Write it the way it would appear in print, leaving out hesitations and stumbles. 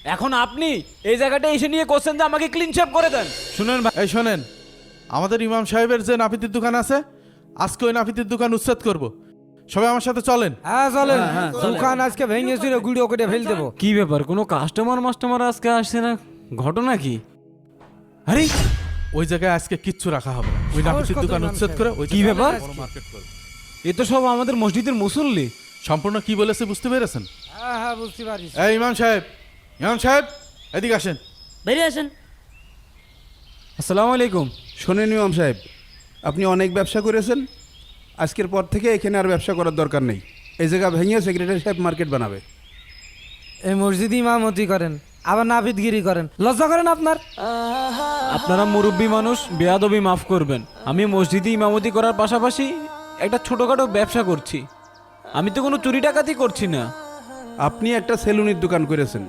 এখন আপনি এই জায়গাটা এসে নিয়ে কোশ্চেন যে আমাকে ক্লিন শেভ করে দেন। শুনেন ভাই, এই শোনেন, আমাদের ইমাম সাহেবের যে নাপিতের দোকান আছে, আজকে ওই নাপিতের দোকান উচ্ছেদ করব। সবাই আমার সাথে চলেন। হ্যাঁ চলেন, দোকান আজকে ভেঙে চুরে গুঁড়ো করে ফেল দেবো। কি ব্যাপার, কোনো কাস্টমার আজকে আসছে না, ঘটনা কি? আরে ওই জায়গায় আজকে কিচ্ছু রাখা হবে না। ওই নাপিতের কত দোকান ইমাম উচ্ছেদ সাহেব? করে ওই কি ব্যাপার? বড় মার্কেট করব। এ তো সব আমাদের মসজিদের মুসল্লি। সম্পূর্ণ কি বলেছে বুঝতে পেরেছেন? হ্যাঁ হ্যাঁ বুঝতে পারিস। এই ইমাম সাহেব, ইমাম সাহেব এদিকে আসেন। বেরিয়ে আসেন। আসসালামু আলাইকুম। শোনেন ইমাম সাহেব, আপনি অনেক ব্যবসা করেছেন, আজকের পর থেকে এখানে আর ব্যবসা করার দরকার নেই। এই জায়গা ভেঙে সেক্রেটারি সাহেব মার্কেট বানাবে। এই মসজিদে ইমামতি করেন, আবার নাপিতগিরি করেন, লজ্জা করেন আপনার? আপনারা মুরব্বী মানুষ, বেয়াদবি মাফ করবেন। আমি মসজিদে ইমামতি করার পাশাপাশি একটা ছোটখাটো ব্যবসা করছি। আমি তো কোনো চুরি ডাকাতি করছি না। আপনি একটা সেলুনের দোকান করেছেন,